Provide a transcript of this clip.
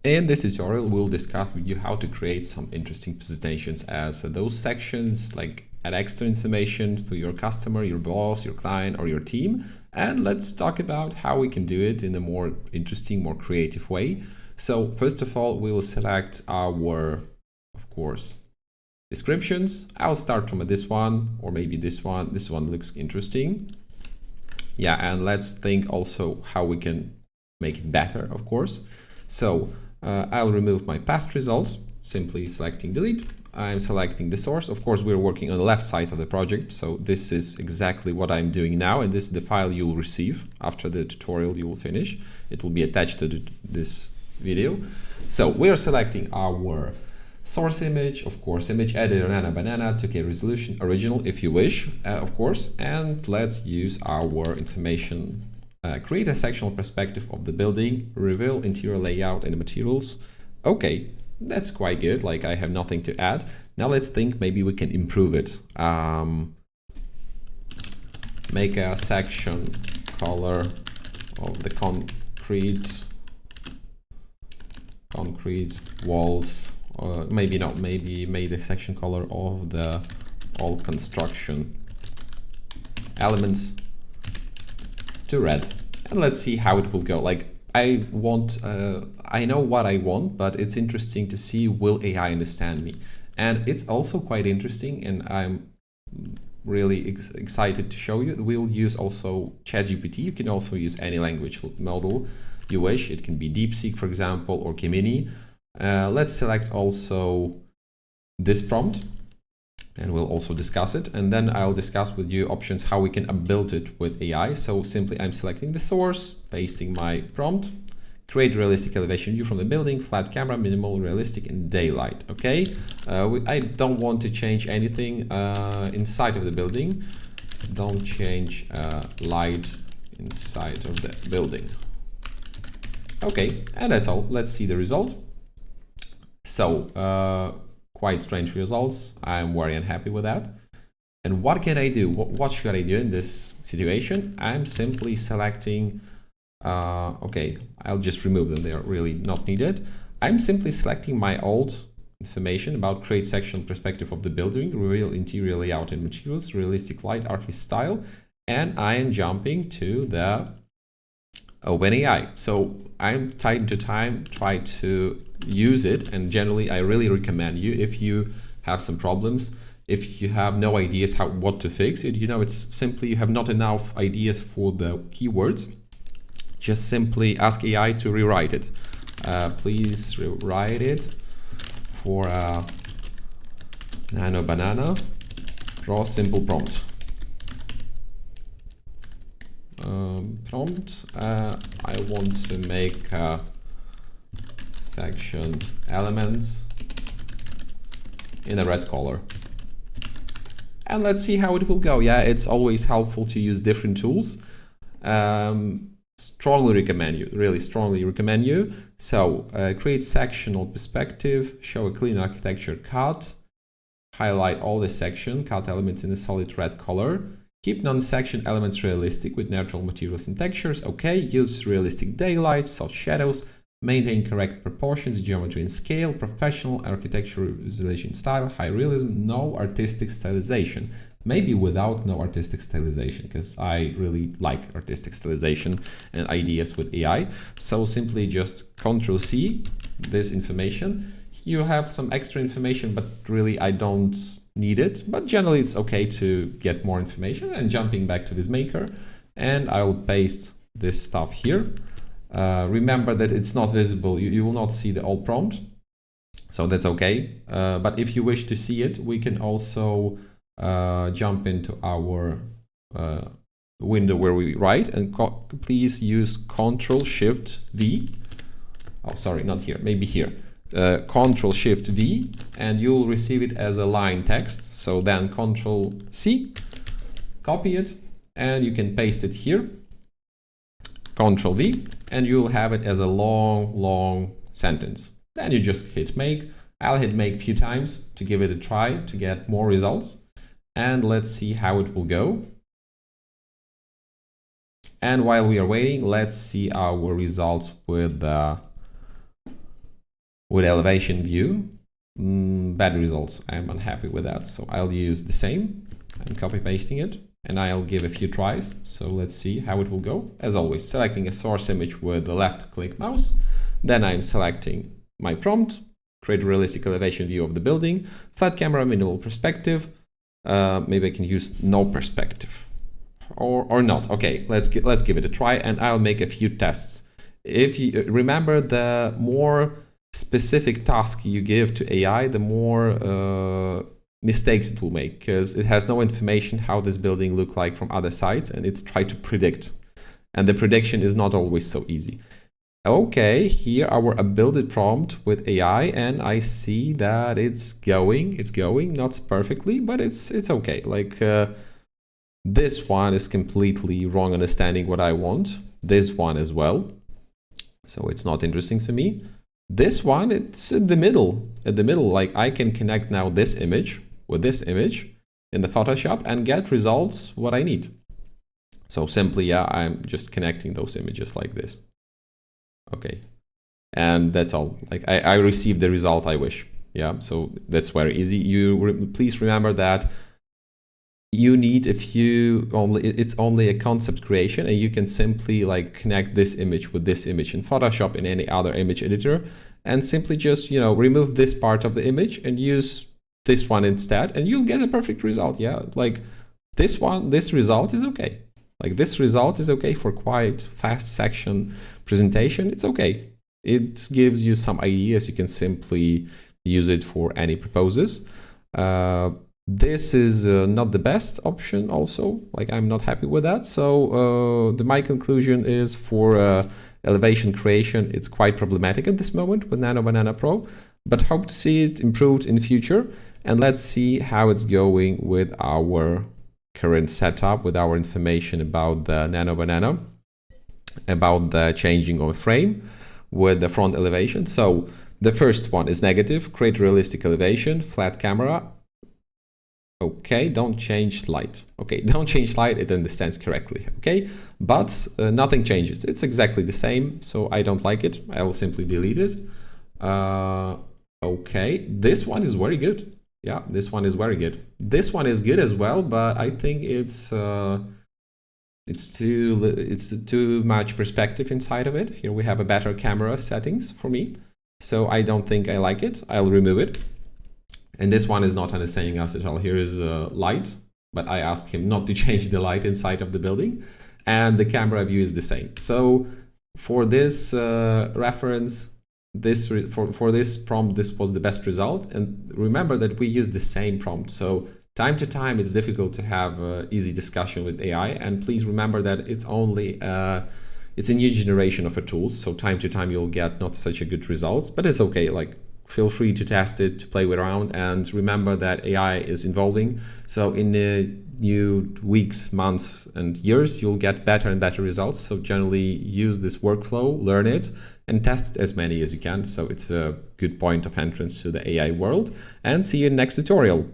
In this tutorial, we'll discuss with you how to create some interesting presentations as those sections like add extra information to your customer, your boss, your client, or your team. And let's talk about how we can do it in a more interesting, more creative way. So first of all, we will select our, of course, descriptions. I'll start from this one, or maybe this one. This one looks interesting. Yeah, and let's think also how we can make it better, of course. So I'll remove my past results, simply selecting delete. I'm selecting the source. Of course, we're working on the left side of the project, so this is exactly what I'm doing now, and this is the file you'll receive after the tutorial you will finish. It will be attached to this video. So we're selecting our source image, of course, image editor NanoBanana, 2K resolution, original if you wish, of course, and let's use our information. Create a sectional perspective of the building, reveal interior layout and materials. Okay, that's quite good, like I have nothing to add. Now let's think maybe we can improve it. Make a section color of the concrete walls, or maybe not, maybe made a section color of the all construction elements to red, and let's see how it will go. Like I know what I want, but it's interesting to see will AI understand me, and it's also quite interesting, and I'm really excited to show you. We'll use also ChatGPT. You can also use any language model you wish. It can be DeepSeek, for example, or Gemini. Let's select also this prompt, and we'll also discuss it, and then I'll discuss with you options how we can build it with AI. So simply I'm selecting the source, pasting my prompt, create realistic elevation view from the building, flat camera, minimal, realistic, and daylight. Okay, I don't want to change anything inside of the building. Don't change light inside of the building. Okay, and that's all. Let's see the result. So quite strange results. I'm very unhappy with that. And what can I do? What should I do in this situation? I'm simply selecting, okay, I'll just remove them. They are really not needed. I'm simply selecting my old information about create sectional perspective of the building, reveal interior layout and materials, realistic light, architect style, and I am jumping to the OpenAI. So I'm time to time try to use it, and generally I really recommend you, if you have some problems, if you have no ideas what to fix it, you know, it's simply you have not enough ideas for the keywords, just simply ask AI to rewrite it. Please rewrite it for NanoBanana, draw simple prompt. I want to make sectioned elements in a red color, and let's see how it will go. Yeah, it's always helpful to use different tools. Strongly recommend you, really strongly recommend you. So create sectional perspective, show a clean architecture cut, highlight all the section cut elements in a solid red color. Keep non-section elements realistic with natural materials and textures. Okay, use realistic daylight, soft shadows, maintain correct proportions, geometry and scale, professional architectural visualization style, high realism, no artistic stylization. Maybe without no artistic stylization, because I really like artistic stylization and ideas with AI. So simply just Ctrl+C this information. You have some extra information, but really I don't need it, but generally it's okay to get more information. And jumping back to this maker, and I'll paste this stuff here. Remember that it's not visible, you will not see the old prompt, so that's okay. But if you wish to see it, we can also jump into our window where we write, and please use Ctrl+Shift+V. Oh, sorry, not here, maybe here. Ctrl+Shift+V, and you'll receive it as a line text. So then Ctrl+C, copy it, and you can paste it here. Ctrl+V, and you'll have it as a long sentence. Then you just hit make. I'll hit make a few times to give it a try to get more results. And let's see how it will go. And while we are waiting, let's see our results with the with elevation view, bad results. I'm unhappy with that. So I'll use the same. I'm copy pasting it and I'll give a few tries. So let's see how it will go. As always, selecting a source image with the left click mouse. Then I'm selecting my prompt, create a realistic elevation view of the building, flat camera, minimal perspective. Maybe I can use no perspective or not. Okay, let's give it a try and I'll make a few tests. If you remember, the more specific task you give to AI, the more mistakes it will make, because it has no information how this building look like from other sides and it's trying to predict. And the prediction is not always so easy. Okay, here our build prompt with AI, and I see that it's going, not perfectly, but it's okay. Like this one is completely wrong understanding what I want. This one as well. So it's not interesting for me. This one, it's at the middle, like I can connect now this image with this image in the Photoshop and get results what I need. So simply, yeah, I'm just connecting those images like this. Okay, and that's all. Like I received the result I wish. Yeah, so that's very easy. Please remember that you need it's only a concept creation, and you can simply like connect this image with this image in Photoshop, in any other image editor, and simply just, you know, remove this part of the image and use this one instead, and you'll get a perfect result. Yeah, like this result is okay. Like this result is okay for quite fast section presentation. It's okay. It gives you some ideas. You can simply use it for any purposes. This is not the best option also. Like I'm not happy with that. So my conclusion is for elevation creation, it's quite problematic at this moment with NanoBanana Pro, but hope to see it improved in the future. And let's see how it's going with our current setup, with our information about the NanoBanana, about the changing of a frame with the front elevation. So the first one is negative, create realistic elevation, flat camera. Okay, don't change light. Okay, don't change light, it understands correctly. Okay, but nothing changes. It's exactly the same, so I don't like it. I will simply delete it. Okay, this one is very good. Yeah, this one is very good. This one is good as well, but I think it's too much perspective inside of it. Here we have a better camera settings for me, so I don't think I like it. I'll remove it. And this one is not understanding us at all. Here is light, but I asked him not to change the light inside of the building, and the camera view is the same. So for this reference, for this prompt, this was the best result. And remember that we use the same prompt. So time to time, it's difficult to have easy discussion with AI. And please remember that it's only it's a new generation of a tool. So time to time, you'll get not such a good results, but it's okay. Like feel free to test it, to play around, and remember that AI is evolving. So in the new weeks, months, and years, you'll get better and better results. So generally use this workflow, learn it, and test as many as you can. So it's a good point of entrance to the AI world. And see you in the next tutorial.